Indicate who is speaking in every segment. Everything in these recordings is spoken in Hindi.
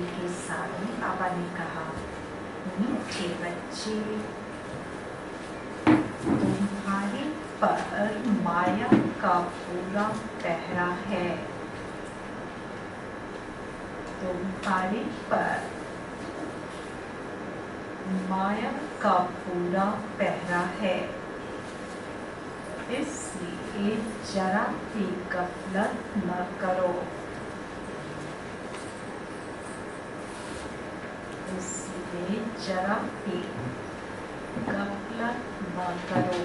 Speaker 1: अंजलि के साथ में बाबा ने कहा, मीठे बच्चे, तुम्हारे पर माया का पूरा पहरा है। तुम्हारे पर माया का पूरा पहरा है, इसलिए जरा भी गफलत न करो। इसलिए जरा भी गफलत न करो।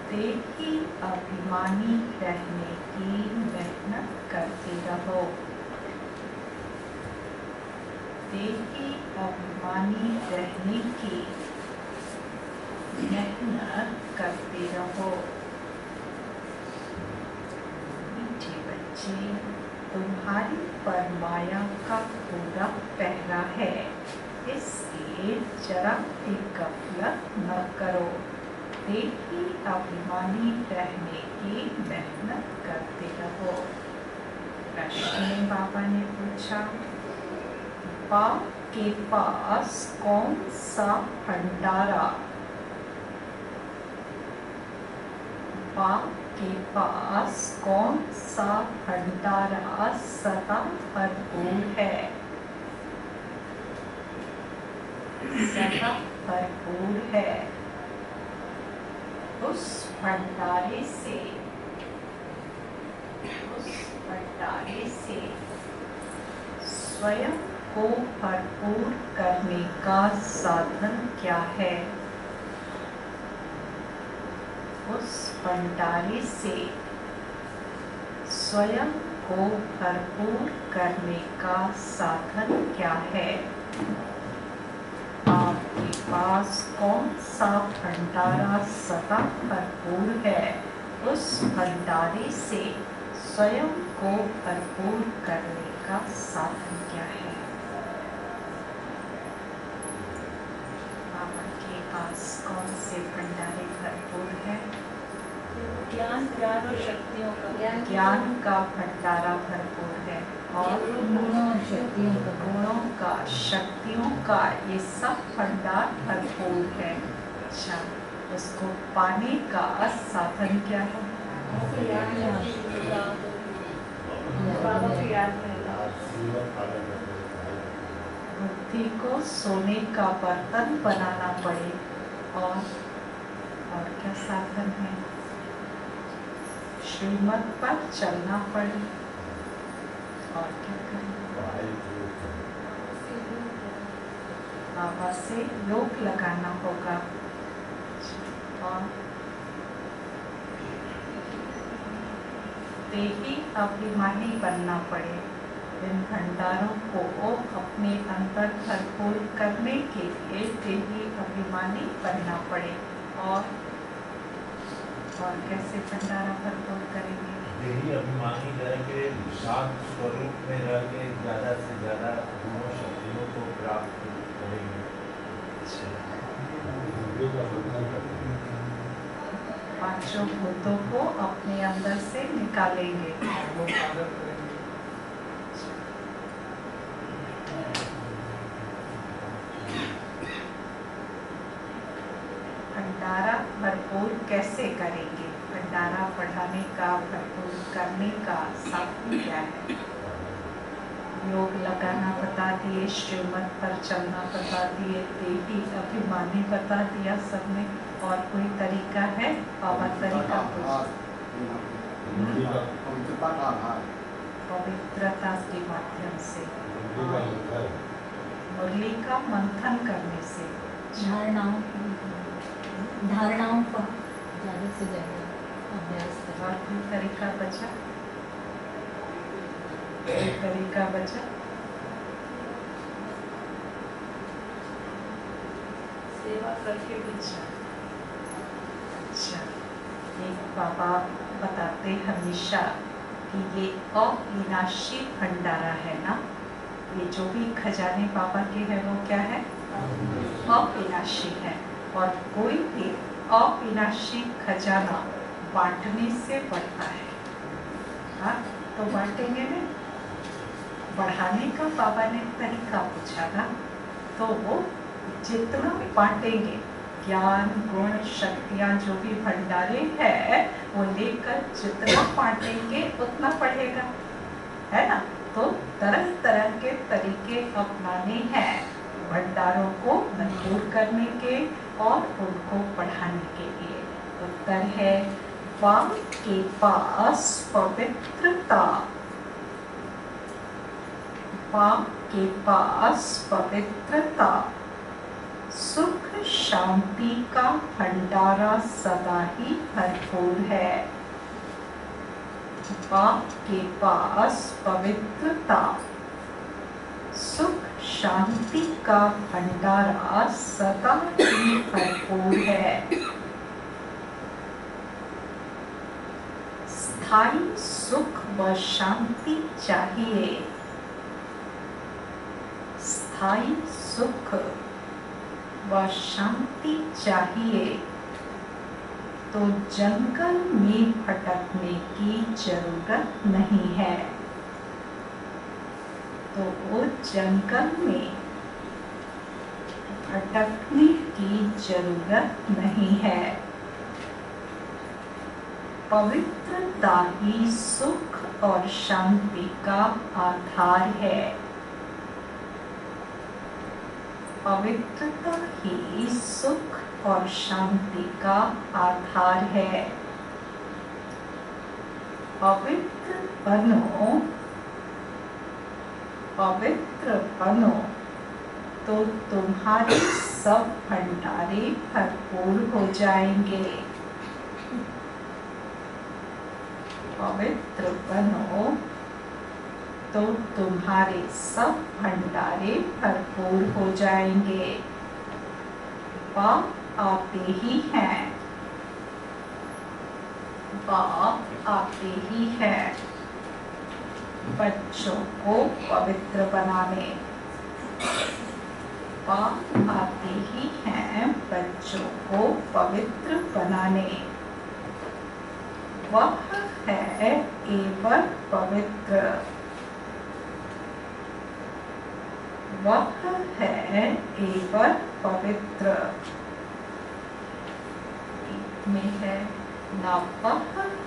Speaker 1: देही अभिमानी रहने की मेहनत करते रहो। देही अभिमानी रहने की मेहनत करते रहो। मीठे बच्चे, तुम्हारी पर माया का पूरा पहरा है, इसलिए जरा भी गफलत न करो। देही अभिमानी रहने की मेहनत करते रहो। प्रश्न बाबा ने पूछा, बाप के पास कौन सा भंडारा? बाप के पास कौन सा भंडारा सदा भरपूर है? सदा भरपूर है। उस भंडारे से स्वयं को भरपूर करने का साधन क्या है? उस भंडारे से स्वयं को भरपूर करने का साधन क्या है? आपके पास कौन सा भंडारा सदा भरपूर है? उस भंडारे से स्वयं को भरपूर करने का साधन क्या है? बाबा के पास कौन से भंडारे भरपूर है?
Speaker 2: ज्ञान और शक्तियों का।
Speaker 1: ज्ञान का भंडारा भरपूर है और गुणों का, शक्तियों का, ये सब भंडार भरपूर है। अच्छा, उसको पाने का साधन क्या है? बुद्धि को सोने का बर्तन बनाना पड़े और क्या साधन है? श्रीमत पर चलना पड़े और क्या करें? बाबा से योग लगाना होगा और देही अभिमानी बनना पड़े। इन भंडारों को अपने अंदर भरपूर करने के लिए देही अभिमानी बनना पड़े और कैसे भंडारा भरपूर करेंगे?
Speaker 3: देही अभिमानी रह के शांत स्वरूप में रह के ज्यादा से ज्यादा गुणों शक्तियों को प्राप्त करेंगे।
Speaker 1: पांचों भूतों को अपने अंदर से निकालेंगे। भंडारा भरपूर कैसे करेंगे? भंडारा बढ़ाने का, भरपूर करने का साधन क्या है? योग लगाना बता दिए, श्रीमत पर चलना बता दिए, देही अभिमानी बता दिया सबने। और कोई तरीका है? बाबा तरीका पवित्रता के माध्यम से, मुरली का मंथन करने से,
Speaker 2: धारणाओं का ज्यादा से ज्यादा अभ्यास करें।
Speaker 1: और कोई तरीका बचा? कोई तरीका बचा?
Speaker 2: सेवा करके भी।
Speaker 1: अच्छा, एक बाबा बताते हमेशा कि ये अविनाशी भंडारा है ना। ये जो भी खजाने बाबा के हैं वो क्या है? अविनाशी है। और कोई भी अविनाशी खजाना बांटने से बढ़ता है। हाँ, तो बांटेंगे नहीं? बढ़ाने का बाबा ने तरीका पूछा था, तो वो जितना बांटेंगे, ज्ञान गुण शक्तियाँ जो भी भंडारे है वो लेकर जितना बांटेंगे उतना बढ़ेगा, है ना। तो तरह तरह के तरीके अपनाने हैं भंडारों को मजबूत करने के और उनको बढ़ाने के लिए। उत्तर है वाक के पास पवित्रता, वाक के पास पवित्रता, सुख शांति का भंडारा सदा ही भरपूर है। वाक के पास पवित्रता, सुख शांति का भंडारा सदा ही भरपूर है। स्थायी सुख व शांति चाहिए, स्थायी सुख व शांति चाहिए तो जंगल में भटकने की जरूरत नहीं है, तो वो जंगल में भटकने की जरूरत नहीं है। पवित्रता ही सुख और शांति का आधार है, पवित्रता ही सुख और शांति का आधार है। पवित्र बनो, पवित्र बनो तो तुम्हारे सब भंडारे भरपूर हो जाएंगे। पवित्र बनो तो तुम्हारे सब भंडारे भरपूर हो जाएंगे। पाप आते ही हैं, पाप आते ही हैं बच्चों को पवित्र बनाने, पाप आते ही हैं बच्चों को पवित्र बनाने। वह है एवं पवित्र, वह है एवं पवित्र में है, ना वह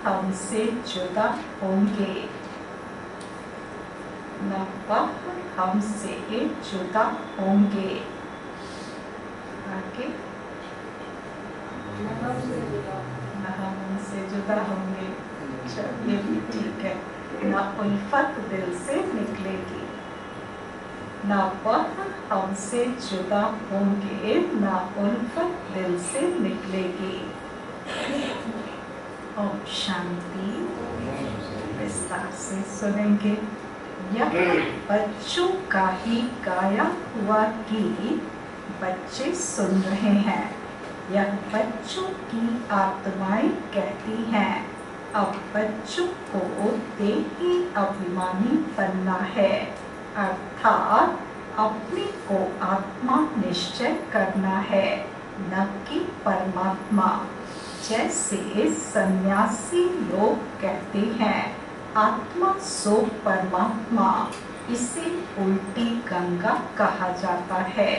Speaker 1: हमसे जुदा होंगे, ना वह हमसे जुदा होंगे। आगे ना हम उनसे जुदा होंगे, ये भी ठीक है। ना उल्फत दिल से निकलेगी, ना वह हमसे जुदा होंगे, ना उल्फत दिल से निकलेगी। ओम शांति। विस्तार से सुनेंगे। यह बच्चों का ही गाया हुआ गीत बच्चे सुन रहे हैं। यह बच्चों की आत्माएं कहती हैं। अब बच्चों को देही अभिमानी बनना है, अर्थात अपने को आत्मा निश्चय करना है, न कि परमात्मा। जैसे सन्यासी लोग कहते हैं आत्मा सो परमात्मा, इसे उल्टी गंगा कहा जाता है।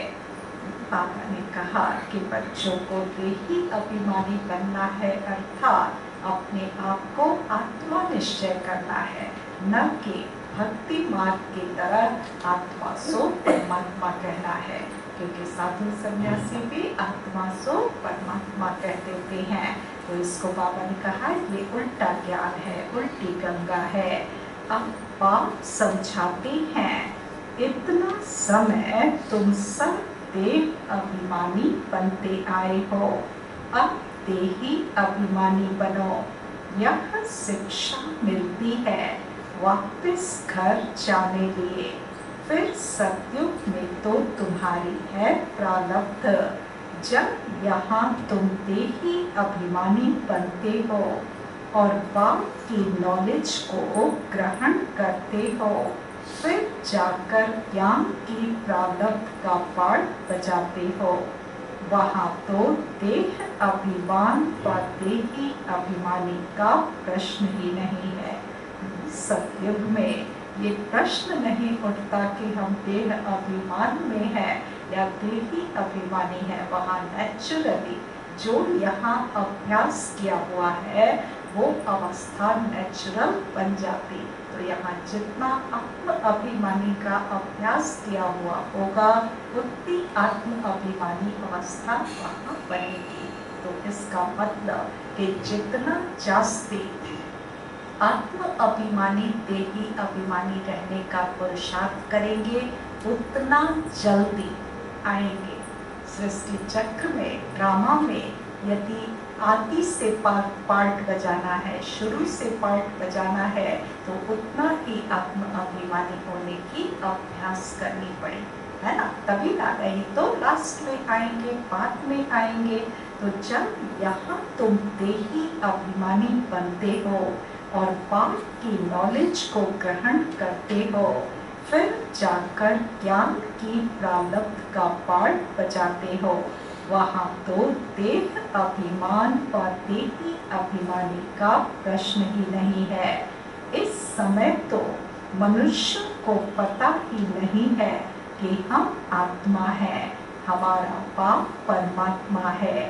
Speaker 1: बाबा ने कहा कि बच्चों को देही अभिमानी बनना है, अर्थात अपने आप को आत्मा निश्चय करना है, न कि भक्ति मार्ग की तरह आत्मा सो परमात्मा कहना है। क्योंकि साधु सन्यासी भी आत्मा सो परमात्मा कह देते हैं, तो इसको बाबा ने कहा ये उल्टा ज्ञान है, उल्टी गंगा है। अब बाप समझाते हैं, इतना समय तुम सब देह अभिमानी बनते आए हो, अब देही अभिमानी बनो। यह शिक्षा मिलती है वापस घर जाने लिए। फिर सतयुग में तो तुम्हारी है प्रारब्ध। जब यहाँ तुम देही अभिमानी बनते हो और बाप की नॉलेज को ग्रहण करते हो, फिर जाकर ज्ञान की प्रारब्ध का पाठ बजाते हो। वहाँ तो देह अभिमान व देही अभिमानी का प्रश्न ही नहीं है। सतयुग में ये प्रश्न नहीं उठता कि हम देह अभिमान में है या देही अभिमानी है। वहाँ नेचुरली जो यहाँ अभ्यास किया हुआ है वो अवस्था नेचुरल बन जाती। तो यहाँ जितना आत्म अभिमानी का अभ्यास किया हुआ होगा उतनी आत्म अभिमानी अवस्था वहाँ बनेगी। तो इसका मतलब कि जितना जास्ती आत्म अभिमानी देही अभिमानी रहने का पुरुषार्थ करेंगे उतना जल्दी आएंगे। सृष्टि चक्र में, ड्रामा में यदि आदि से पार्ट बजाना है, शुरू से पार्ट बजाना है तो उतना ही आत्म अभिमानी होने की अभ्यास करनी पड़े, है ना? तभी ना, नहीं तो लास्ट में आएंगे, बाद में आएंगे। तो जब यहाँ तुम देही अभिमानी बनते हो और बात की नॉलेज को ग्रहण करते हो, फिर जाकर ज्ञान की प्रारब्ध का पार्ट बजाते हो, वहाँ तो देह अभिमान और देही अभिमानी का प्रश्न ही नहीं है। इस समय तो मनुष्य को पता ही नहीं है कि हम आत्मा है, हमारा बाप परमात्मा है,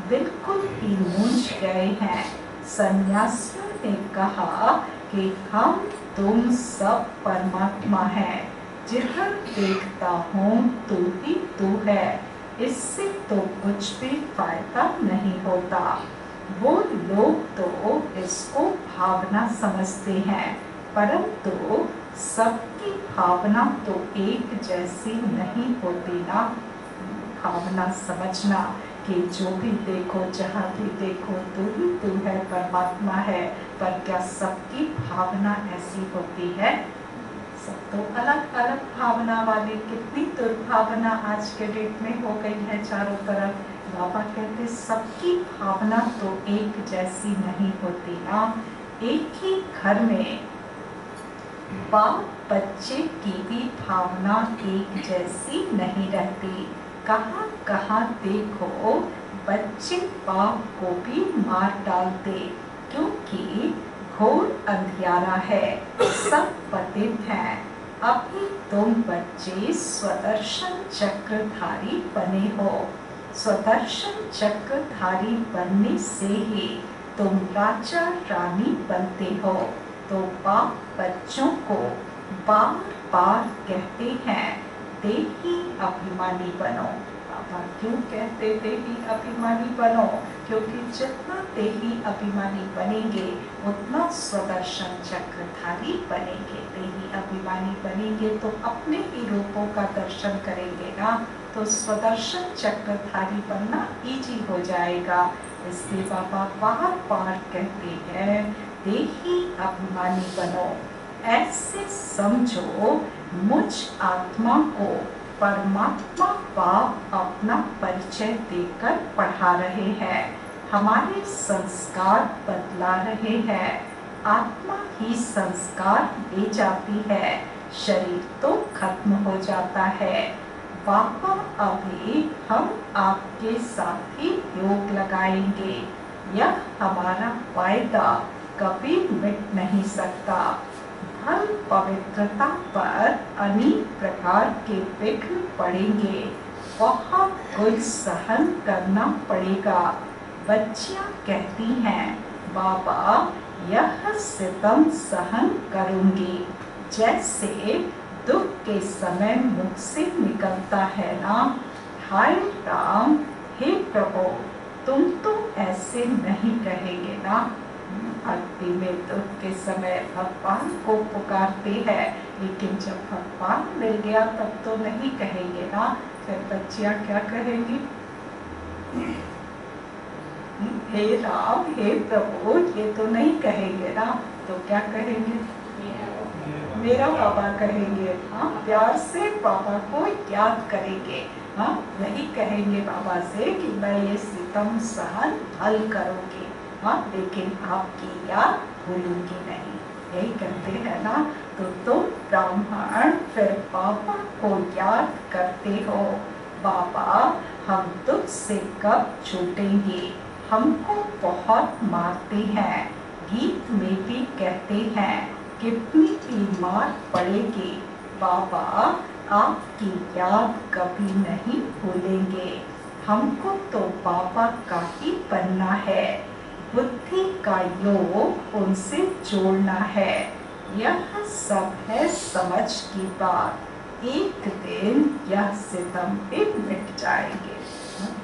Speaker 1: बिल्कुल ही मूंझ गए हैं। सन्यासियों ने कहा कि हम तुम सब परमात्मा है, जिधर देखता हूँ तू ही तू है, इससे तो कुछ भी फायदा नहीं होता। वो लोग तो इसको भावना समझते हैं, परंतु सबकी भावना तो एक जैसी नहीं होती ना। भावना समझना कि जो भी देखो, जहाँ भी देखो तू ही तू है, परमात्मा है, पर क्या सबकी भावना ऐसी होती है? सब तो अलग अलग भावना वाले। कितनी दुर्भावना आज के डेट में हो गई है चारों तरफ। बाबा कहते सबकी भावना तो एक जैसी नहीं होती ना। एक ही घर में बाप बच्चे की भी भावना एक जैसी नहीं रहती। कहाँ कहाँ देखो बच्चे बाप को भी मार डालते, क्योंकि घोर अंधियारा है, सब पतित हैं। अभी तुम बच्चे स्वदर्शन चक्रधारी बने हो। स्वदर्शन चक्रधारी बनने से ही तुम राजा रानी बनते हो। तो बाप बच्चों को बार बार कहते हैं देही अभिमानी बनो। बाबा क्यों कहते देही अभिमानी बनो? क्योंकि जितना देही अभिमानी बनेंगे उतना स्वदर्शन चक्रधारी बनेंगे। देही अभिमानी बनेंगे तो अपने ही रूपों का दर्शन करेंगे ना, तो स्वदर्शन चक्रधारी बनना इजी हो जाएगा। इसलिए बाबा बार बार कहते हैं देही अभिमानी बनो। ऐसे समझो मुझ आत्मा को परमात्मा बाप अपना परिचय देकर पढ़ा रहे हैं, हमारे संस्कार बदला रहे हैं। आत्मा ही संस्कार ले जाती है, शरीर तो खत्म हो जाता है। बाबा अभी हम आपके साथ ही योग लगाएंगे, यह हमारा वायदा कभी मिट नहीं सकता। फल पवित्रता पर अनेक प्रकार के विघ्न पड़ेंगे, बहुत कुछ सहन करना पड़ेगा। बच्चियां कहती हैं बाबा यह सितम सहन करूंगी, जैसे दुख के समय मुख से निकलता है ना। हाय राम, हे प्रभु, तुम तो ऐसे नहीं कहेंगे ना। भक्ति में दुख के समय भगवान को पुकारते हैं, लेकिन जब भगवान मिल गया तब तो नहीं कहेंगे ना। फिर बच्चियां क्या कहेंगी? हे राम, हे प्रभु, ये तो नहीं कहेंगे ना। तो क्या कहेंगे? मेरा बाबा कहेंगे। हाँ, प्यार से बाबा को याद करेंगे। हाँ, यही कहेंगे बाबा से कि मैं ये सितम सहन हल करूंगी, हाँ, लेकिन आपकी याद भूलूंगी नहीं। यही कहते हैं ना। तो तुम ब्राह्मण फिर बाबा को याद करते हो। बाबा हम तुझ से कब छूटेंगे, हमको बहुत मारते हैं। गीत में भी कहते हैं कितनी भी मार पड़ेगी, बाबा आपकी याद कभी नहीं भूलेंगे। हमको तो बाबा का ही बनना है, बुद्धि का योग उनसे जोड़ना है। यह सब है समझ की बात, एक दिन यह सितम भी मिट जाएंगे।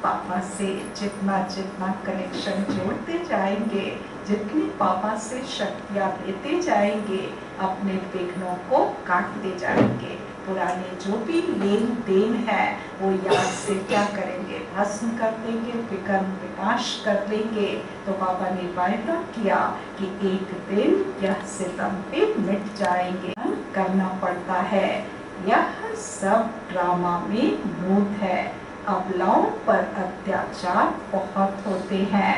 Speaker 1: पापा से जितना जितना कनेक्शन जोड़ते जाएंगे, जितनी पापा से शक्तियाँ लेते जाएंगे, अपने विघ्नों को काटते जाएंगे। पुराने जो भी लेन देन है वो याद से क्या करेंगे, भस्म कर देंगे, विघ्न विनाश कर देंगे। तो बाबा ने वायदा किया कि एक दिन यह सितम भी मिट जाएंगे। करना पड़ता है, यह सब ड्रामा में भूत है। अबलाओं पर अत्याचार बहुत होते हैं।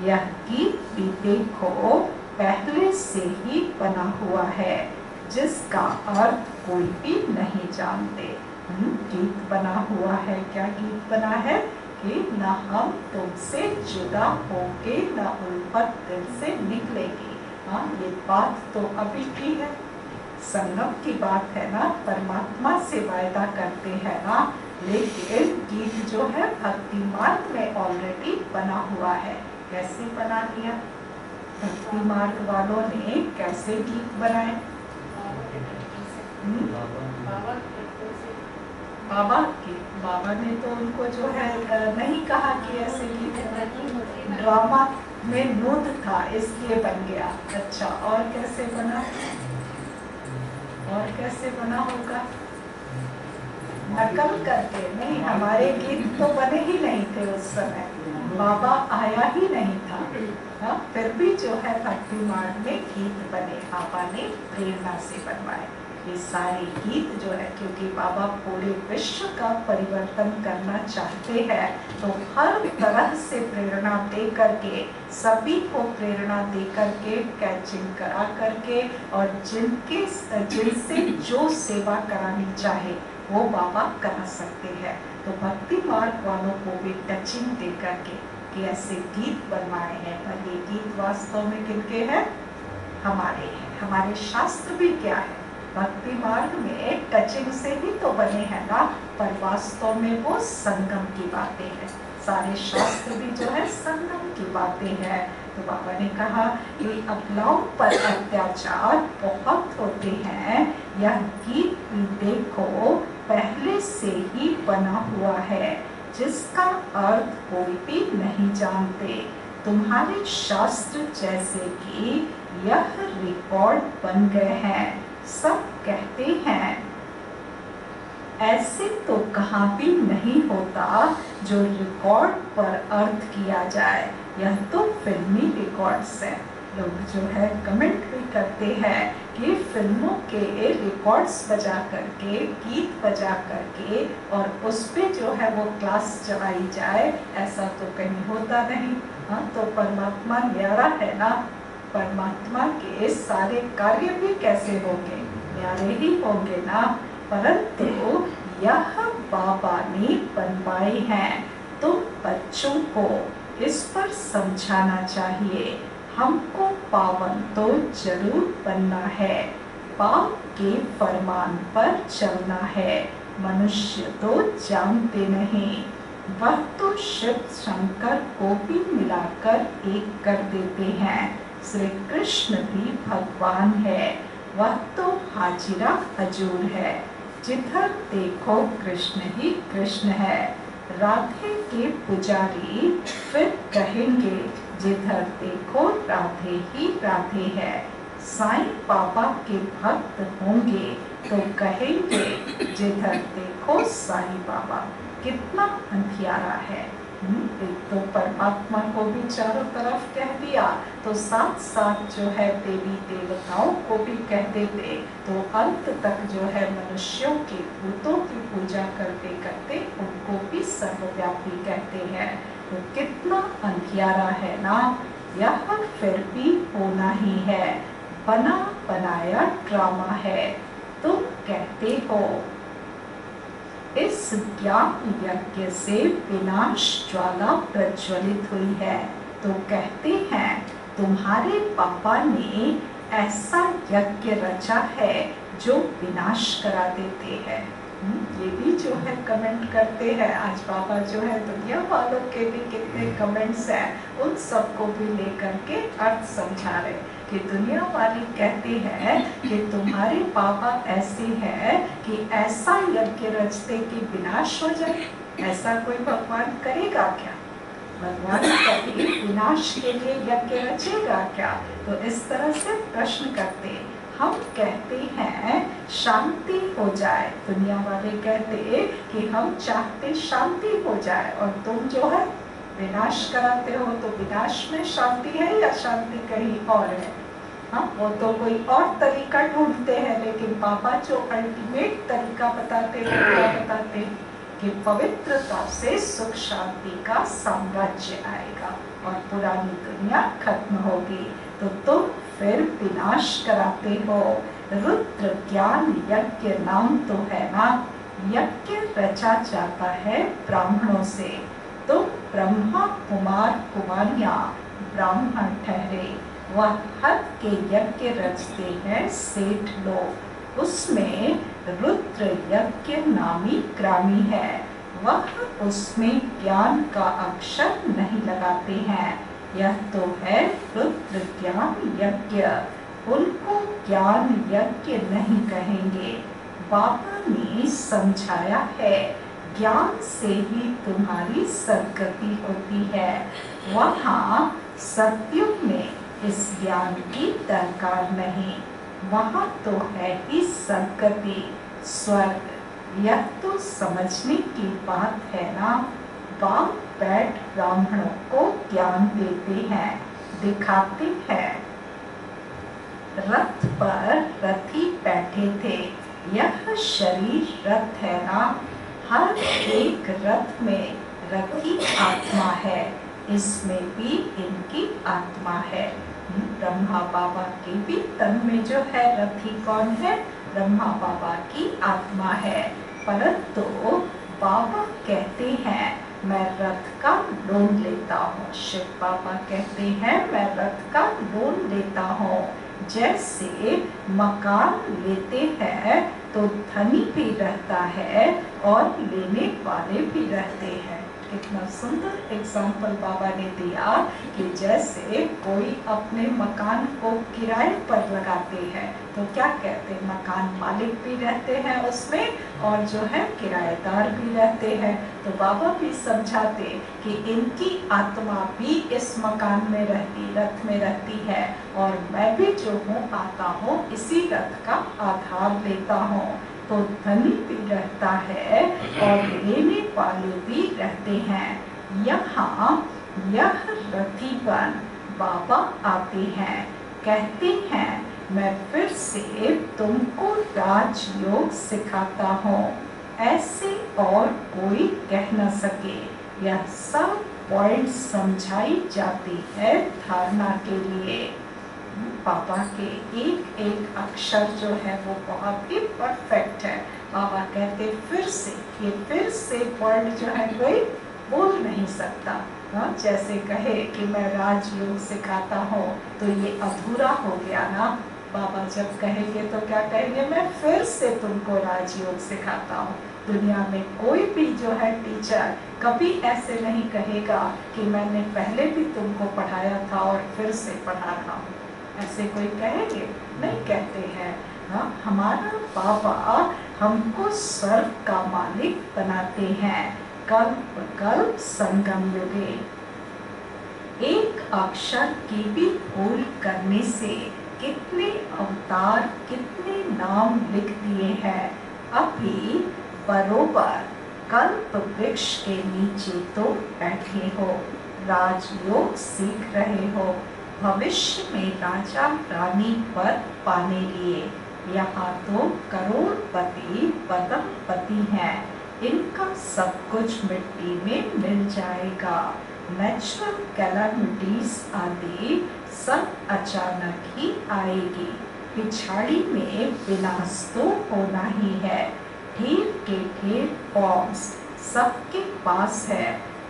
Speaker 1: यह गीत भी देखो पहले से ही बना हुआ है, जिसका अर्थ कोई भी नहीं जानते। गीत बना हुआ है, क्या गीत बना है कि न हम तुमसे जुदा होके न उल्फत दिल से निकलेगी। हाँ, ये बात तो अभी की है, संगम की बात है ना, परमात्मा से वायदा करते हैं ना। लेकिन गीत जो है भक्ति मार्ग में ऑलरेडी बना हुआ है। कैसे बना दिया भक्ति मार्ग वालों ने, कैसे गीत बनाए? बाबा ने तो उनको जो है नहीं कहा कि ऐसे गीत, ड्रामा में नूत था इसलिए बन गया। अच्छा, और कैसे बना, और कैसे बना होगा? नकल करके नहीं, हमारे गीत तो बने ही नहीं थे उस समय, बाबा आया ही नहीं था। हाँ, फिर भी जो है भक्ति मार्ग में गीत बने, बाबा ने प्रेरणा से बनवाए ये सारे गीत जो है, क्योंकि बाबा पूरे विश्व का परिवर्तन करना चाहते हैं। तो हर तरह से प्रेरणा दे करके, सभी को प्रेरणा दे करके, कैचिंग करा करके, और जिनसे जो सेवा करानी चाहे वो बाबा करा सकते हैं। तो भक्ति मार्ग वालों को भी टचिंग दे करके कि ऐसे गीत बनवाए हैं। पर ये गीत वास्तव में किनके हैं? हमारे हैं। हमारे शास्त्र भी क्या है, भक्ति मार्ग में टचिंग से ही तो बने हैं ना, पर वास्तव में वो संगम की बातें हैं। सारे शास्त्र भी जो है संगम की बातें हैं। तो बाबा ने कहा कि अबलाओं पर अत्याचार बहुत होते हैं, यह गीत भी देखो पहले से ही बना हुआ है, जिसका अर्थ कोई भी नहीं जानते। तुम्हारे शास्त्र जैसे कि यह रिकॉर्ड बन गए हैं। सब कहते हैं ऐसे तो कहाँ भी नहीं होता जो रिकॉर्ड पर अर्थ किया जाए, यह तो फिल्मी रिकॉर्ड्स है। लोग जो है कमेंट भी करते हैं कि फिल्मों के रिकॉर्ड्स बजा करके, गीत बजा करके, और उस पे जो है वो क्लास चलाई जाए, ऐसा तो कहीं होता नहीं। हाँ, तो परमात्मा न्यारा है ना, परमात्मा के सारे कार्य भी कैसे होंगे, न्यारे ही होंगे ना। परंतु यह बाबा ने बनवाए हैं, तुम बच्चों को इस पर समझाना चाहिए। हमको पावन तो जरूर बनना है, पाप के फरमान पर चलना है। मनुष्य तो जानते नहीं, वह तो शिव शंकर को भी मिलाकर एक कर देते हैं। श्री कृष्ण भी भगवान है, वह तो हाजिरा हजूर है। जिधर देखो कृष्ण ही कृष्ण है। राधे के पुजारी फिर कहेंगे जिधर देखो राधे ही राधे है। साईं बाबा के भक्त होंगे तो कहेंगे जिधर देखो साईं बाबा। कितना अंधियारा है। एक तो परमात्मा को भी चारों तरफ कह दिया, तो साथ साथ जो है देवी देवताओं को भी कह देते, तो अंत तक जो है मनुष्यों के भूतों की पूजा करते करते उनको भी सर्वव्यापी कहते हैं। तो कितना अंधियारा है ना। यह फिर भी होना ही है, बना बनाया ड्रामा है। तुम कहते हो इस ज्ञान यज्ञ से विनाश ज्वाला प्रज्वलित हुई है, तो कहते हैं तुम्हारे पापा ने ऐसा यज्ञ रचा है जो विनाश करा देते हैं। ये भी जो है कमेंट करते हैं। आज बाबा जो है दुनिया वालों के भी कितने कमेंट्स हैं, उन सबको भी लेकर के अर्थ समझा रहे कि दुनिया वाले कहते हैं कि तुम्हारे बाबा ऐसे हैं कि ऐसा यज्ञ रचते कि विनाश हो जाए। ऐसा कोई भगवान करेगा क्या? भगवान कभी विनाश के लिए यज्ञ रचेगा क्या? तो इस तरह से प्रश्न करते। हम कहते हैं शांति हो जाए, दुनिया वाले कहते कि हम चाहते शांति हो जाए, और तुम जो है विनाश कराते हो। तो विनाश में शांति है या शांति कहीं और है? हाँ, वो तो कोई और तरीका ढूंढते हैं, लेकिन बाबा जो अल्टीमेट तरीका बताते हैं, क्या बताते हैं कि पवित्रता से सुख शांति का साम्राज्य आएगा और पुरानी दुनिया खत्म होगी। तो तुम फिर विनाश कराते हो। रुद्र ज्ञान यज्ञ नाम तो है ना, यज्ञ रचा जाता है ब्राह्मणों से। तुम ब्रह्मा कुमार कुमारियां ब्राह्मण ठहरे, वह हद के यज्ञ रचते हैं सेठ लोग। उसमें रुद्र यज्ञ नामी ग्रामी है, वह उसमें ज्ञान का अक्षर नहीं लगाते हैं। यह तो है रुद्र ज्ञान यज्ञ, उनको ज्ञान यज्ञ नहीं कहेंगे। बाबा ने समझाया है ज्ञान से ही तुम्हारी सद्गति होती है। वहाँ सतयुग में इस ज्ञान की दरकार नहीं, वहाँ तो है ही सद्गति, स्वर्ग। यह तो समझने की बात है ना। बाप बैठ ब्राह्मणों को ज्ञान देते हैं, दिखाते हैं। रथ पर रथी बैठे थे, यह शरीर रथ है ना। हर एक रथ में रथी आत्मा है, इसमें भी इनकी आत्मा है। ब्रह्मा बाबा के भी तन में जो है रथी कौन है? ब्रह्मा बाबा की आत्मा है। परंतु बाबा कहते हैं मैं रथ का लोन लेता हूँ। शिव बाबा कहते हैं मैं रथ का लोन लेता हूँ। जैसे मकान लेते हैं तो धनी भी रहता है और लेने वाले भी रहते हैं। कितना सुंदर एग्जाम्पल बाबा ने दिया कि जैसे कोई अपने मकान को किराए पर लगाते हैं तो क्या कहते हैं, मकान मालिक भी रहते हैं उसमें और जो है किराएदार भी रहते हैं। तो बाबा भी समझाते कि इनकी आत्मा भी इस मकान में रहती, रथ में रहती है, और मैं भी जो हूँ आता हूँ इसी रथ का आधार लेता हूँ। तो धनी भी रहता है और लेने वाले भी रहते हैं। यहाँ यह रथीपन बाबा आते हैं, कहते हैं मैं फिर से तुमको राजयोग सिखाता हूँ, ऐसे और कोई कह न सके। यह सब पॉइंट समझाई जाती है धारणा के लिए। बाबा के एक एक अक्षर जो है वो बहुत ही परफेक्ट है। बाबा कहते फिर से, ये फिर से वर्ड जो है कोई बोल नहीं सकता। जैसे कहे कि मैं राजयोग सिखाता हूँ तो ये अधूरा हो गया ना। बाबा जब कहेंगे तो क्या कहेंगे, मैं फिर से तुमको राजयोग सिखाता हूँ। दुनिया में कोई भी जो है टीचर कभी ऐसे नहीं कहेगा कि मैंने पहले भी तुमको पढ़ाया था और फिर से पढ़ा रहा हूँ। ऐसे कोई कहेंगे? नहीं कहते हैं। हाँ, हमारा बाबा हमको स्वर्ग का मालिक बनाते हैं। कल्प कल्प संगम युगे एक अक्षर की भी भूल करने से कितने अवतार, कितने नाम लिख दिए हैं। अभी बरोबर कल्प वृक्ष के नीचे तो बैठे हो, राजयोग सीख रहे हो, भविष्य में राजा रानी पद पाने लिए। यहाँ तो करोड़पति पदमपति हैं, इनका सब कुछ मिट्टी में मिल जाएगा। नेचुरल कैलामिटीज आदि सब अचानक ही आएगी। पिछाड़ी में विनाश तो होना ही है। ढेर के ढेर फॉर्म्स सबके पास है,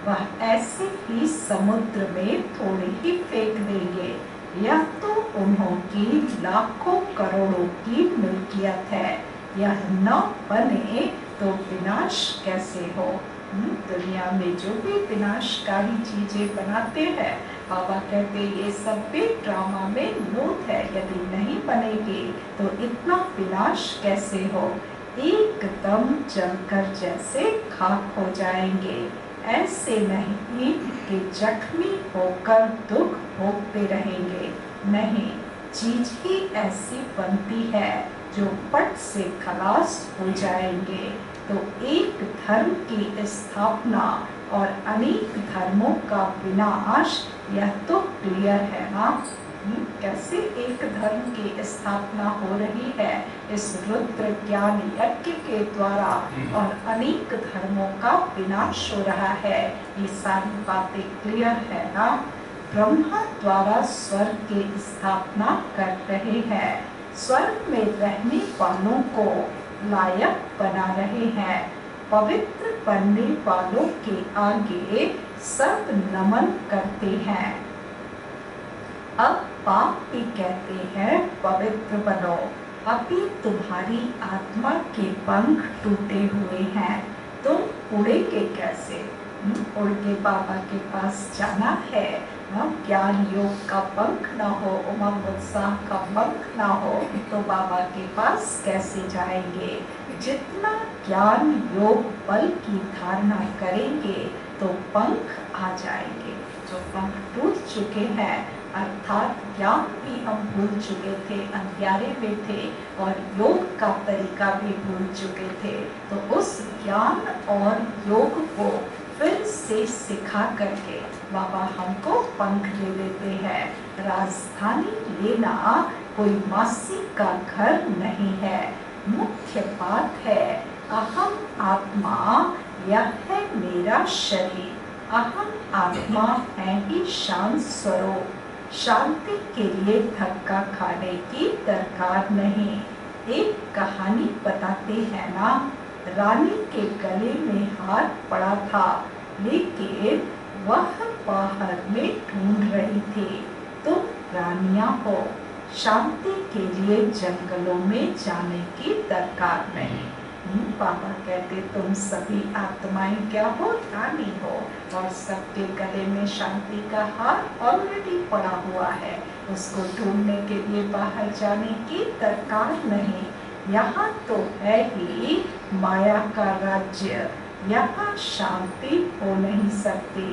Speaker 1: वह ऐसे ही समुद्र में थोड़े ही फेंक देंगे। यह तो उन्होंने लाखों करोड़ों की मिल्कियत है, यह न बने तो विनाश कैसे हो। दुनिया में जो भी विनाशकारी चीजें बनाते हैं, बाबा कहते ये सब भी ड्रामा में मूर्त है, यदि नहीं बनेगी तो इतना विनाश कैसे हो। एकदम जलकर जैसे खाक हो जाएंगे, ऐसे नहीं कि जख्मी होकर दुख भोगते रहेंगे। नहीं, चीज ही ऐसी बनती है जो पट से खलास हो जाएंगे। तो एक धर्म की स्थापना और अनेक धर्मों का विनाश, यह तो क्लियर है ना। कैसे एक धर्म की स्थापना हो रही है इस रुद्र ज्ञान यज्ञ के द्वारा, और अनेक धर्मों का विनाश हो रहा है, ये सारी बातें क्लियर है ना। ब्रह्मा द्वारा स्वर्ग की स्थापना कर रहे हैं, स्वर्ग में रहने वालों को लायक बना रहे हैं, पवित्र बनने वालों के आगे सब नमन करते हैं। अब पाप भी कहते हैं पवित्र बनो, अभी तुम्हारी आत्मा के पंख टूटे हुए हैं, तुम उड़ेंगे कैसे। उड़ के बाबा के पास जाना है। ज्ञान योग का पंख ना हो, उमंग उत्साह का पंख ना हो, तो बाबा के पास कैसे जाएंगे। जितना ज्ञान योग बल की धारणा करेंगे तो पंख आ जाएंगे। जो पंख टूट चुके हैं, अर्थात ज्ञान भी हम भूल चुके थे, अंधियारे में थे, और योग का तरीका भी भूल चुके थे, तो उस ज्ञान और योग को फिर से सिखा करके बाबा हमको पंख दे देते हैं। राजधानी लेना कोई मासी का घर नहीं है, मुख्य बात है अहम आत्मा, यह है मेरा शरीर। अहम आत्मा है ही शांत स्वरूप, शांति के लिए धक्का खाने की दरकार नहीं। एक कहानी बताते हैं ना, रानी के गले में हार पड़ा था, लेकिन वह बाहर में ढूंढ रही थी। तुम रानियां हो, शांति के लिए जंगलों में जाने की दरकार नहीं। बाबा कहते तुम सभी आत्माएं क्या हो, रानी हो, और सबके गले में शांति का हार ऑलरेडी पड़ा हुआ है, उसको ढूंढने के लिए बाहर जाने की दरकार नहीं। यहाँ तो है ही माया का राज्य, यहाँ शांति हो नहीं सकती।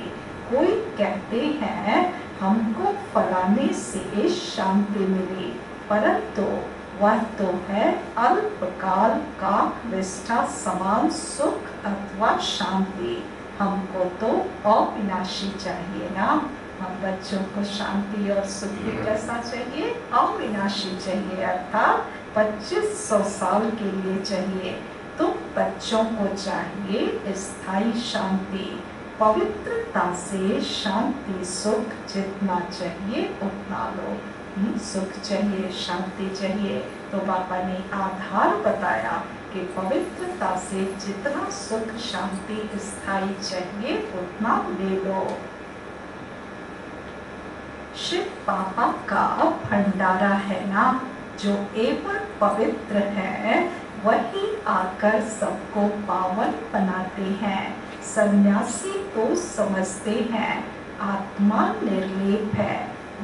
Speaker 1: कोई कहते हैं हमको फलाने से शांति मिली, परंतु वह तो है अल्पकाल का विष्ठा समान सुख अथवा शांति। हमको तो अविनाशी चाहिए ना। हम बच्चों को शांति और सुख भी कैसा चाहिए, अविनाशी चाहिए, अर्थात 2500 साल के लिए चाहिए। तो बच्चों को चाहिए स्थायी शांति, पवित्रता से शांति सुख जितना चाहिए उतना लो। सुख चाहिए, शांति चाहिए, तो बाबा ने आधार बताया कि पवित्रता से जितना सुख शांति स्थायी चाहिए उतना ले लो। शिव बाबा का भंडारा है ना, जो एवं पवित्र है वही आकर सबको पावन बनाते हैं। सन्यासी तो समझते हैं आत्मा निर्लेप है,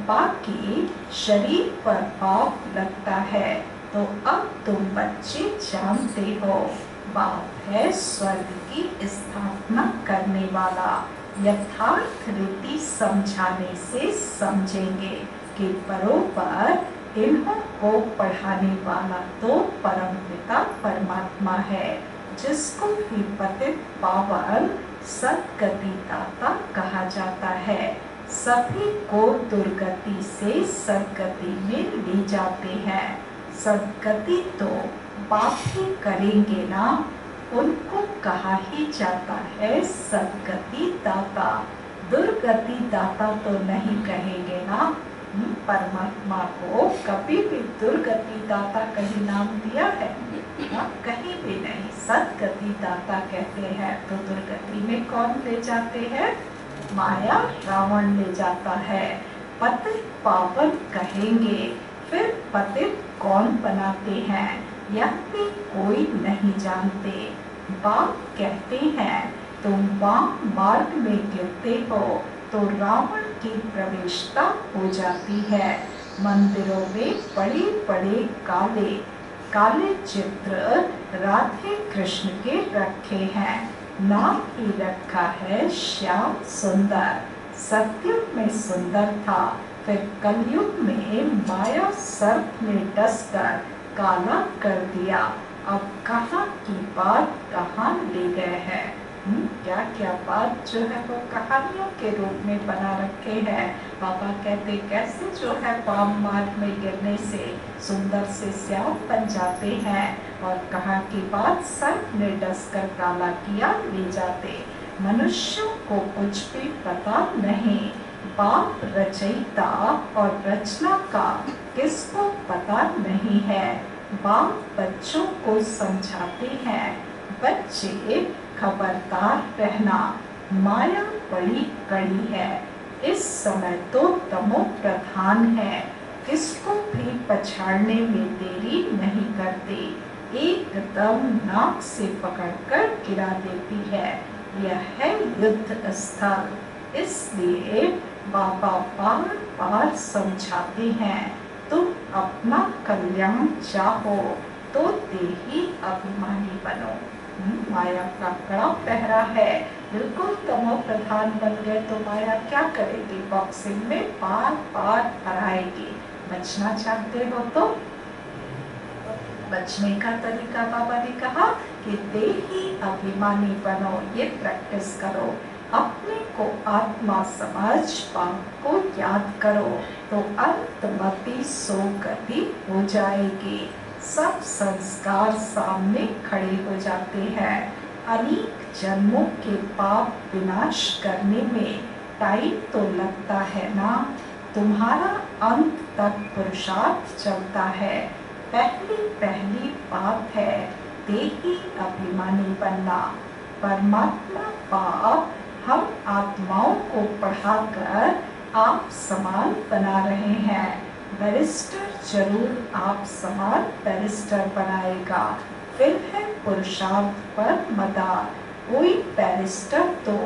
Speaker 1: बाकी शरीर पर पाप लगता है। तो अब तुम बच्चे जानते हो, बाप है स्वर्ग की स्थापना करने वाला। यथार्थ रीति समझाने से समझेंगे कि बरोबर इन्हों को पढ़ाने वाला तो परमपिता परमात्मा है, जिसको भी पतित पावन सद्गति दाता कहा जाता है। सभी को दुर्गति से सद्गति में ले जाते हैं। सद्गति तो बाप ही करेंगे ना, उनको कहा ही जाता है सद्गति दाता। दुर्गति दाता तो नहीं कहेंगे ना। परमात्मा को कभी भी दुर्गति दाता कहीं नाम दिया है ना, कहीं भी नहीं। सद्गति दाता कहते हैं। तो दुर्गति में कौन ले जाते हैं, माया रावण ले जाता है। पतित पावन कहेंगे, फिर पतित कौन बनाते हैं यह भी कोई नहीं जानते। बाप कहते हैं तुम वाम मार्ग में गिरते हो तो रावण की प्रवेशता हो जाती है। मंदिरों में बड़े बड़े काले काले चित्र राधे कृष्ण के रखे हैं, नाम ही रखा है श्याम सुंदर। सतयुग में सुंदर था, फिर कलयुग में माया सर्प ने डसकर काला कर दिया। अब कहाँ की बात कहाँ ले गए हैं। क्या क्या बात जो है वो कहानियों के रूप में बना रखे हैं। बाबा कहते कैसे जो है वाम मार्ग में गिरने से सुंदर से श्याम बन जाते हैं, और कहाँ की बात सर्प ने डसकर काला किया ले जाते। मनुष्यों को कुछ भी पता नहीं, बाप रचयिता और रचना का किसको पता नहीं है। बाप बच्चों को समझाते हैं, बच्चे खबरदार रहना, माया बड़ी कड़ी है, इस समय तो तमो प्रधान है, किसको भी पछाड़ने में देरी नहीं करती, एकदम नाक से पकड़कर गिरा देती है। यह है युद्ध स्थल, इसलिए बाबा बार बार समझाते हैं तुम अपना कल्याण चाहो तो देही अभिमानी बनो। माया का कड़ा पहरा है, बिल्कुल तमो प्रधान बन गए तो माया क्या करेगी, बॉक्सिंग में बार बार हराएगी। बचना चाहते हो तो बचने का तरीका बाबा ने कहा कि देही अभिमानी बनो, ये प्रैक्टिस करो। अपने को आत्मा समझ पाप को याद करो तो अंतमति सो गति हो जाएगी। सब संस्कार सामने खड़े हो जाते हैं। अनेक जन्मों के पाप विनाश करने में टाइम तो लगता है ना, तुम्हारा अंत तक पुरुषार्थ चलता है। पहली बात है देही अभिमानी बनना। परमात्मा बाप हम आत्माओं को पढ़ाकर आप समान बना रहे हैं। बैरिस्टर जरूर आप समान बैरिस्टर बनाएगा। फिर है पुरुषार्थ पर मदार। कोई बैरिस्टर तो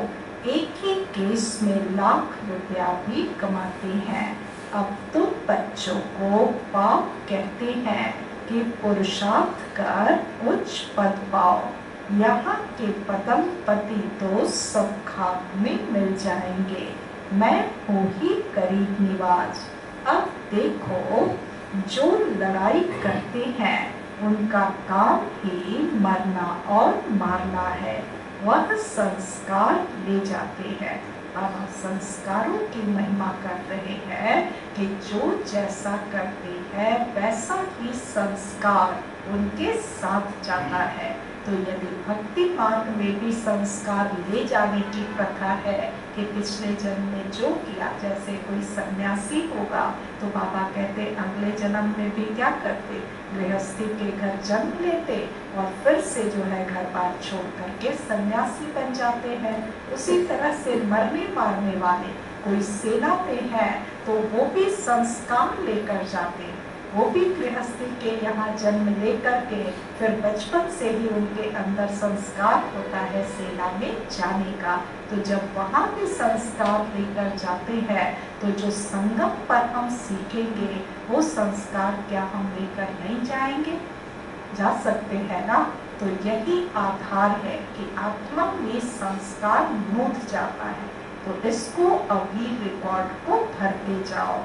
Speaker 1: एक ही केस में लाख रुपया भी कमाते हैं। अब तो बच्चों को बाप कहते हैं कि पुरुषार्थ कर उच्च पद पाओ। यहाँ के पदम पति तो सब खाक में मिल जाएंगे। मैं हूँ ही गरीब निवाज। अब देखो जो लड़ाई करते हैं उनका काम ही मरना और मारना है। वह संस्कार ले जाते हैं। बाबा संस्कारों की महिमा कर रहे हैं कि जो जैसा करते हैं वैसा ही संस्कार उनके साथ जाता है। तो यदि भक्ति मार्ग में भी संस्कार ले जाने की प्रथा है कि पिछले जन्म में जो किया, जैसे कोई सन्यासी होगा तो बाबा कहते अगले जन्म में भी क्या करते, गृहस्थी के घर जन्म लेते और फिर से जो है घर बार छोड़ करके सन्यासी बन जाते हैं। उसी तरह से मरने मारने वाले कोई सेना में है तो वो भी संस्कार लेकर जाते, वो भी गृहस्थी के यहाँ जन्म लेकर के फिर बचपन से ही उनके अंदर संस्कार होता है सेना में जाने का। तो जब वहाँ भी संस्कार लेकर जाते हैं तो जो संगम पर हम सीखेंगे वो संस्कार क्या हम लेकर नहीं जाएंगे, जा सकते हैं ना। तो यही आधार है कि आत्मा में संस्कार मूर्त जाता है। तो इसको अभी रिकॉर्ड को भरते जाओ।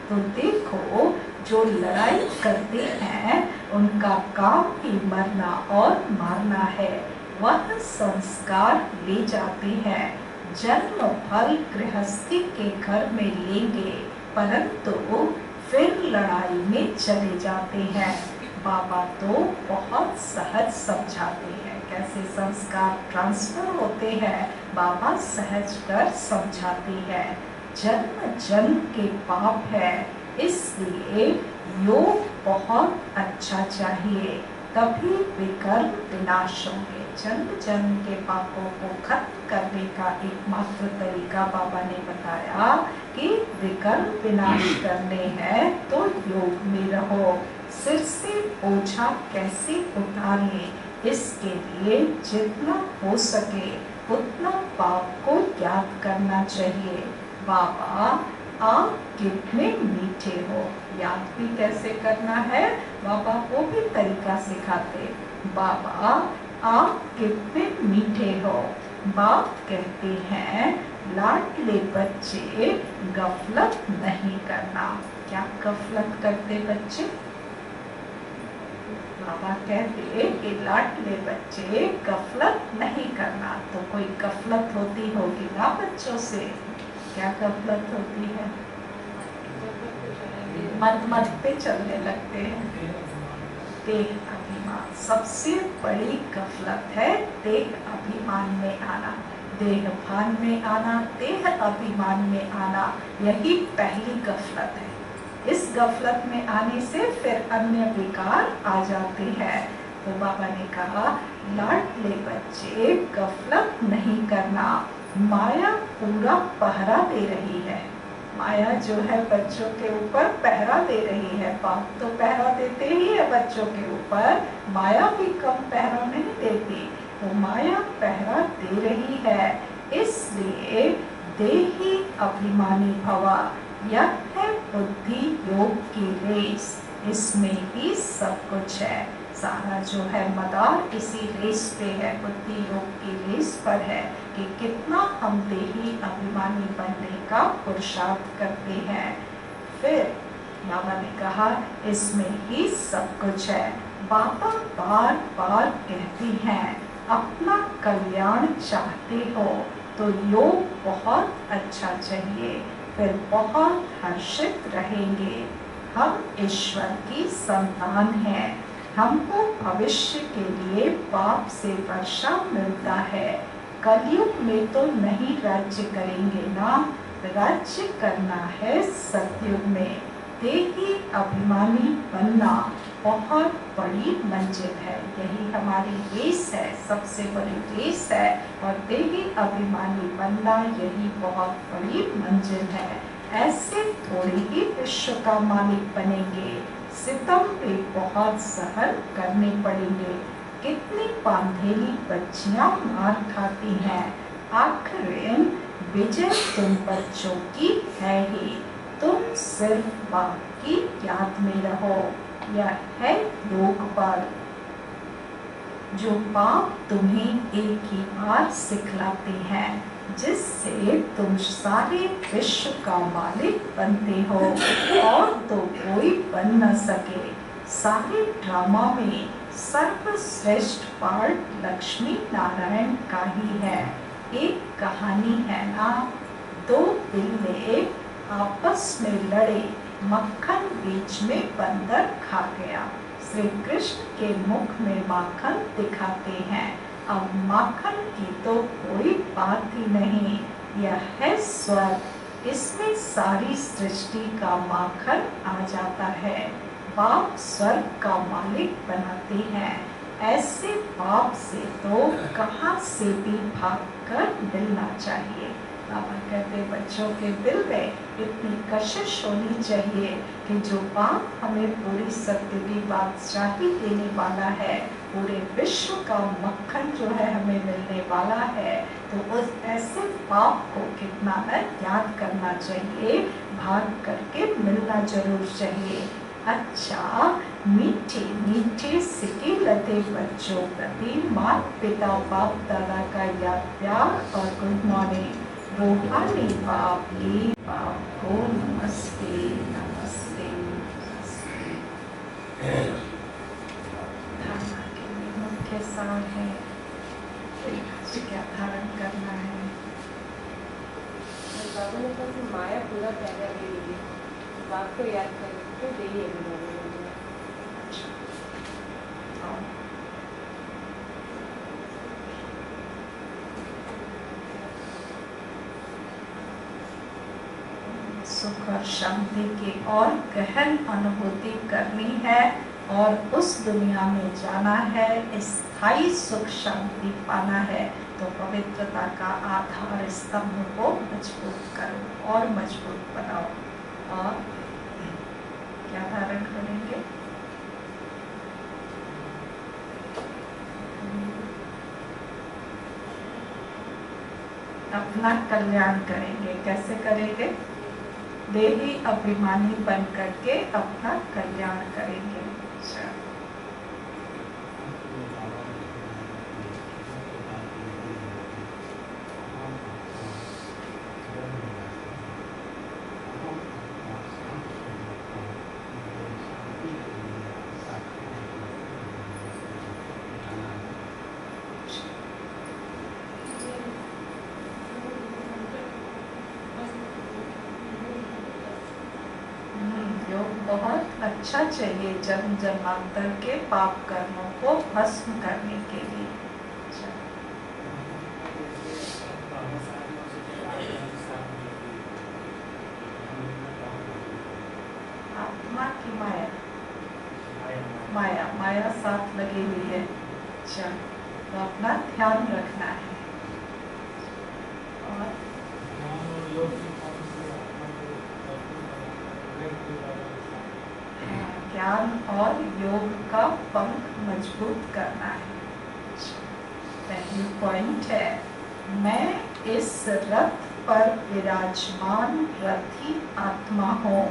Speaker 1: तो देखो जो लड़ाई करते हैं उनका काम ही मरना और मारना है। वह संस्कार ले जाते हैं। जन्म फल गृहस्थी के घर में लेंगे परंतु फिर लड़ाई में चले जाते हैं। बाबा तो बहुत सहज समझाते हैं कैसे संस्कार ट्रांसफर होते हैं। बाबा सहज कर समझाते हैं। जन्म जन्म के पाप है, इसलिए योग बहुत अच्छा चाहिए। तभी विकर्म विनाश होंगे। जन्म जन्म के पापों को खत्म करने का एकमात्र तरीका बाबा ने बताया कि विकर्म विनाश करने हैं तो योग में रहो। सिर से बोझा कैसे उतारें, इसके लिए जितना हो सके उतना पाप को याद करना चाहिए। बाबा आप कितने मीठे हो, याद भी कैसे करना है बाबा वो भी तरीका सिखाते। बाबा आप कितने मीठे हो। बाप कहते हैं लाडले बच्चे गफलत नहीं करना। क्या गफलत करते बच्चे? बाबा कहते कि लाडले बच्चे गफलत नहीं करना। तो कोई गफलत होती होगी ना बच्चों से? क्या गफलत होती है? मत मत पे चलने लगते हैं। देह अभिमान सबसे बड़ी गफलत है। देह अभिमान में आना, देह भान में आना, देह अभिमान में आना, यही पहली गफलत है। इस गफलत में आने से फिर अन्य विकार आ जाते हैं। तो बाबा ने कहा लाडले बच्चे गफलत नहीं करना। माया पूरा पहरा दे रही है। माया जो है बच्चों के ऊपर पहरा दे रही है। बाप तो पहरा देते ही है बच्चों के ऊपर, माया भी कम पहरा नहीं देती। तो माया पहरा दे रही है, इसलिए देही अभिमानी भवा। यह है बुद्धि योग की रेस, इसमें ही सब कुछ है। सारा जो है मदार इसी रेस पे है, बुद्धि योग की रेस पर है कि कितना हम देही अभिमानी बनने का पुरुषार्थ करते हैं। फिर बाबा ने कहा इसमें ही सब कुछ है। बाबा बार बार कहती हैं अपना कल्याण चाहते हो तो योग बहुत अच्छा चाहिए, फिर बहुत हर्षित रहेंगे। हम ईश्वर की संतान हैं, हमको भविष्य के लिए बाप से वर्षा मिलता है। कलयुग में तो नहीं राज्य करेंगे ना, राज्य करना है सतयुग में। देही अभिमानी बनना बहुत बड़ी मंजिल है, यही हमारी रेस है, सबसे बड़ी रेस है। और देही अभिमानी बनना यही बहुत बड़ी मंजिल है। ऐसे थोड़े ही विश्व का मालिक बनेंगे, सितम भी बहुत सहन करने पड़ेंगे। कितनी पांधेली बच्चियां मार खाती हैं, आखिर विजय तुम बच्चों की है ही। तुम सिर्फ बाप की याद में रहो, यह है योग बल जो बाप तुम्हें एक ही बार सिखलाते हैं, जिससे तुम सारे विश्व का मालिक बनते हो और तो कोई बन न सके। सारे ड्रामा में सर्वश्रेष्ठ पार्ट लक्ष्मी नारायण का ही है। एक कहानी है ना, दो बिल्ले आपस में लड़े, मक्खन बीच में बंदर खा गया। श्री कृष्ण के मुख में माखन दिखाते हैं। अब माखन की तो कोई बात ही नहीं, यह है स्वर्ग, इसमें सारी सृष्टि का माखन आ जाता है। बाप स्वर्ग का मालिक बनाते हैं, ऐसे बाप से तो कहाँ से भी भागकर मिलना चाहिए। बाबा कहते बच्चों के दिल में इतनी कशिश होनी चाहिए कि जो बाप हमें पूरी सत्य की बादशाही देने वाला है, पूरे विश्व का मक्खन जो है हमें मिलने वाला है, तो उस ऐसे बाप को कितना न याद करना चाहिए, भाग करके मिलना जरूर चाहिए। अच्छा, मीठे मीठे सिके लते बच्चों प्रति माता पिता बाप दादा का याद प्यार और गुड मॉर्निंग। रूहानी बाप की बाप को नमस्ते नमस्ते नमस्ते। धारणा के लिए मुख्य सार है, आज क्या धारण करना है।
Speaker 2: बाबा ने कहा कि माया पूरा प्यारा दे दीजिए, बाप को याद करें तो दे ही है।
Speaker 1: सुख और शांति की और गहन अनुभूति करनी है और उस दुनिया में जाना है, स्थायी सुख शांति पाना है, तो पवित्रता का आधार स्तंभ को मजबूत करो और मजबूत बनाओ। और क्या धारण करेंगे? अपना कल्याण करेंगे। कैसे करेंगे? देही अभिमानी बन करके अपना कल्याण करेंगे। योग बहुत अच्छा चाहिए जन्म जन्मांतर के पाप कर्मों को भस्म करने के लिए। आत्मा की माया, माया माया साथ लगी हुई है। अच्छा, तो अपना ध्यान रखना है। और ज्ञान और योग का पंख मजबूत करना है। पहली पॉइंट है, मैं इस रथ पर विराजमान रथी आत्मा हूँ।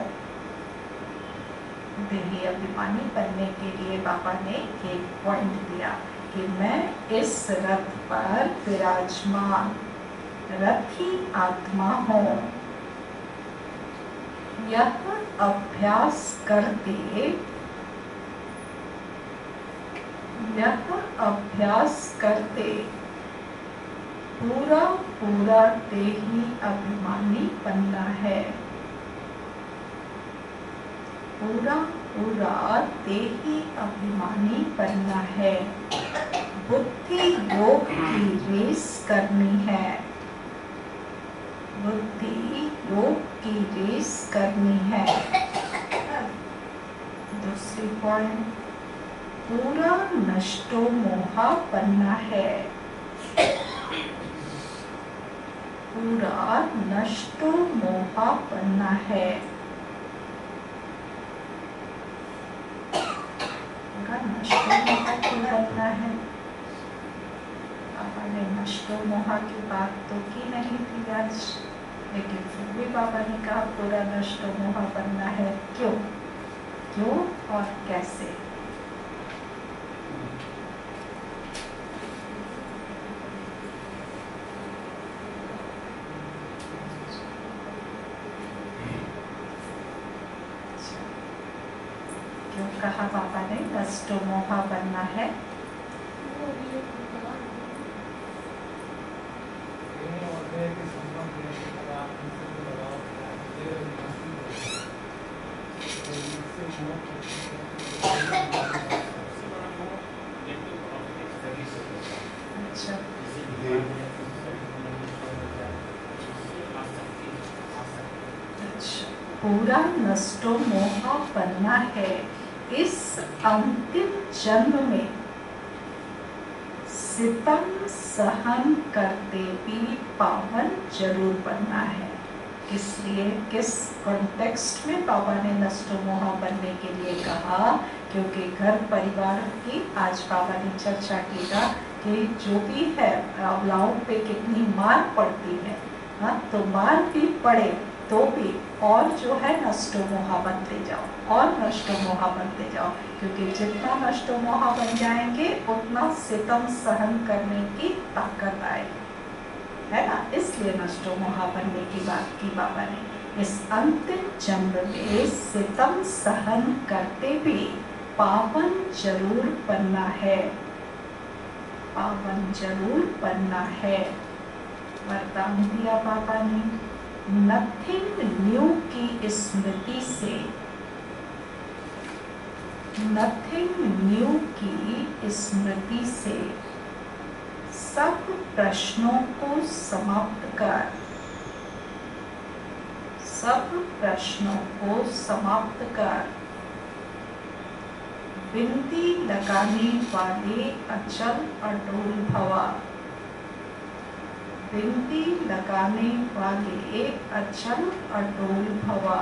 Speaker 1: देही अभिमानी बनने के लिए बाबा ने एक पॉइंट दिया कि मैं इस रथ पर विराजमान रथी आत्मा हूँ। यह अभ्यास करते पूरा पूरा देही अभिमानी बनना है। पूरा पूरा देही अभिमानी बनना है। बुद्धि योग की रेस करनी है। बुद्धि योग की रेस करनी है। दूसरी पॉइंट, पूरा नष्टो मोहा बनना है। पूरा नष्टो मोहा बनना है। पूरा नष्टो मोहा क्यों बनना है? बाबा ने नष्टो मोहा की बात तो की नहीं थी आज, लेकिन फिर भी बाबा ने कहा पूरा नष्टो मोहा बनना है। क्यों? क्यों और कैसे? क्यों कहा बाबा ने नष्टो मोहा बनना है? अच्छा, पूरा नष्टो मोहा बनना है। इस अंतिम जन्म में सितम सहन करते भी पावन जरूर बनना है। इसलिए किस कॉन्टेक्स्ट में बाबा ने नष्टो मोहा बनने के लिए कहा? क्योंकि घर परिवार की आज बाबा ने चर्चा की ना कि जो भी है अवलाओं पे कितनी मार पड़ती है। हाँ, तो मार भी पड़े तो भी और जो है नष्टो मोहा बनते जाओ और नष्टो मोहा बनते जाओ, क्योंकि जितना नष्टो मोहा बन जाएंगे उतना सितम सहन करने की ताकत आएगी, है ना। इसलिए नष्टो मोहा बनने की बात की बाबा ने। इस अंतिम जन्म में सितम सहन करते भी पावन जरूर बनना है। पावन जरूर बनना है। वरदान दिया बाबा ने, नथिंग न्यू की स्मृति से, नथिंग न्यू की स्मृति से सब प्रश्नों को समाप्त कर, सब प्रश्नों को समाप्त कर बिंदी लगाने वाले अचल अटूल भवा। बिंदी लगाने वाले अचल अटूल भवा।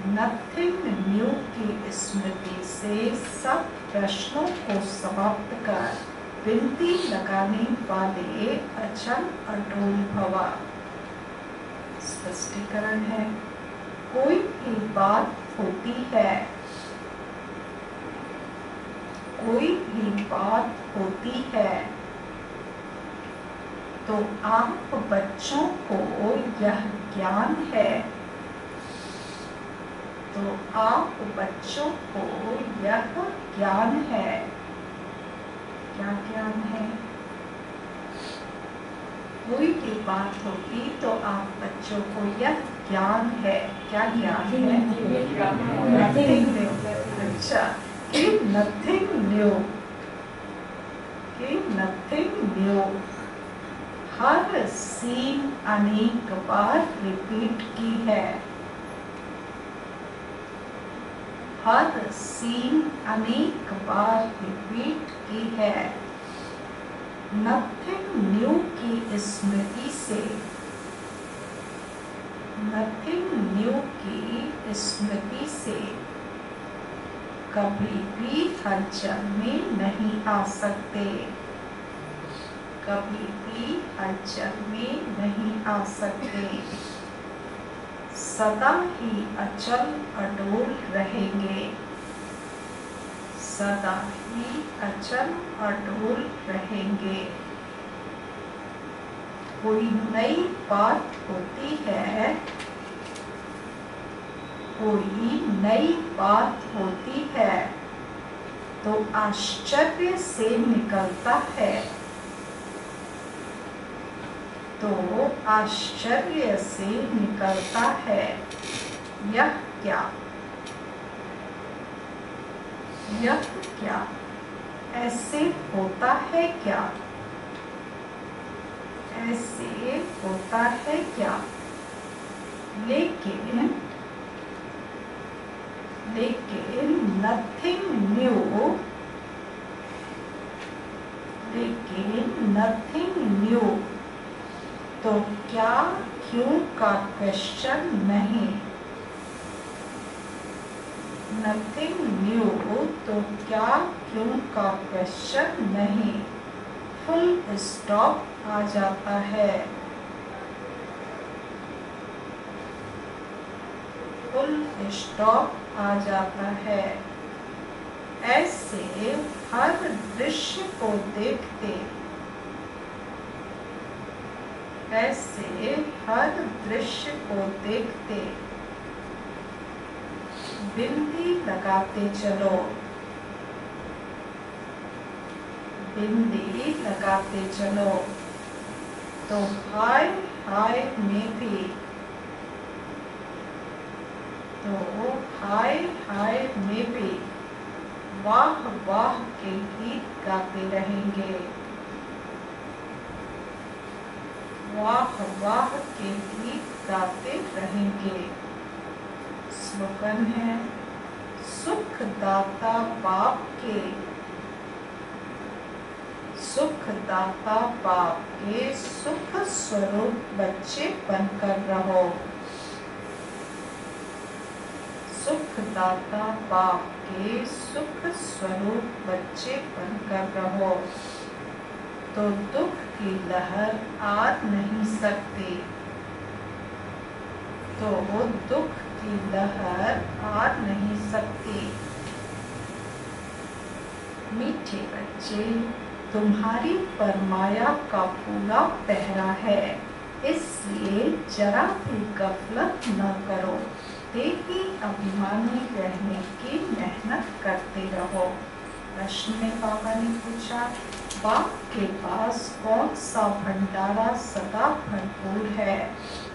Speaker 1: नथिंग न्यू की स्मृति से सब प्रश्नों को समाप्त कर बिंदी लगाने वाले अचल अटूल भवा। स्पष्टीकरण है, कोई भी बात होती है, कोई भी बात होती है तो आप बच्चों को यह ज्ञान है, तो आप बच्चों को यह ज्ञान है। क्या ज्ञान है? कोई भी बात होगी तो आप बच्चों को यह ज्ञान है। क्या ज्ञान है? Nothing new. अच्छा, कि नथिंग न्यू, कि नथिंग न्यू। हर सीन अनेक बार रिपीट की है, हर सीन अनेक बार रिपीट की है। नथिंग न्यू की स्मृति से, नथिंग न्यू की स्मृति से कभी भी हलचल में नहीं आ सकते, कभी भी हलचल में नहीं आ सकते। सदा ही अचल अडोल रहेंगे, सदा ही अचल अडोल रहेंगे। कोई नई बात होती है, कोई नई बात होती है तो आश्चर्य से निकलता है, तो आश्चर्य से निकलता है। यह क्या, यह क्या, ऐसे होता है क्या, ऐसे होता है क्या। लेकिन नथिंग न्यू, लेकिन नथिंग न्यू तो क्या क्यों का क्वेश्चन नहीं। नथिंग न्यू तो क्या क्यों का क्वेश्चन नहीं। फुल स्टॉप आ जाता है, फुल स्टॉप आ जाता है। ऐसे हर दृश्य को देखते, ऐसे हर दृश्य को देखते बिंदी लगाते चलो, बिंदी लगाते चलो तो हाय हाय में भी, तो हाय हाय में भी वाह वाह के गीत गाते रहेंगे, वाह वाह के गीत गाते रहेंगे। स्लोगन है, सुख दाता बाप के, सुख दाता बाप के सुख स्वरूप बच्चे बनकर रहो। सुख दाता बाप के सुख स्वरूप बच्चे बनकर रहो तो दुख की लहर आ नहीं सकती, तो वो दुख की लहर आ नहीं सकती। मीठे बच्चे, तुम्हारी परमाया का पूरा पहरा है, इसलिए जरा भी गफलत न करो। देही अभिमानी रहने की मेहनत करते रहो। प्रश्न में बाबा ने पूछा, बाप के पास कौन सा भंडारा सदा भरपूर है,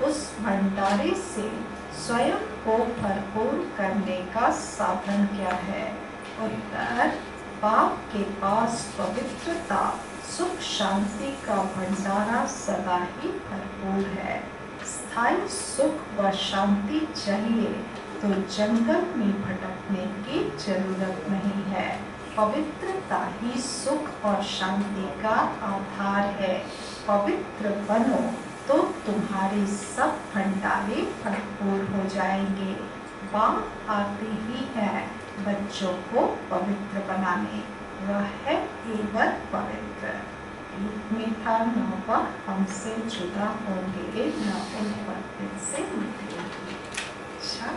Speaker 1: उस भंडारे से स्वयं को भरपूर करने का साधन क्या है? उत्तर, बाप के पास पवित्रता, सुख शांति का भंडारा सदा ही भरपूर है। स्थायी सुख व शांति चाहिए तो जंगल में भटकने की जरूरत नहीं है। पवित्रता ही सुख और शांति का आधार है। पवित्र बनो तो तुम्हारी सब भंडारे भरपूर हो जाएंगे। बात आती ही है बच्चों को पवित्र बनाने, वह है केवल पवित्र। एक में था न वह हमसे जुदा होंगे, न उन पर फिर से मिलेंगे। अच्छा।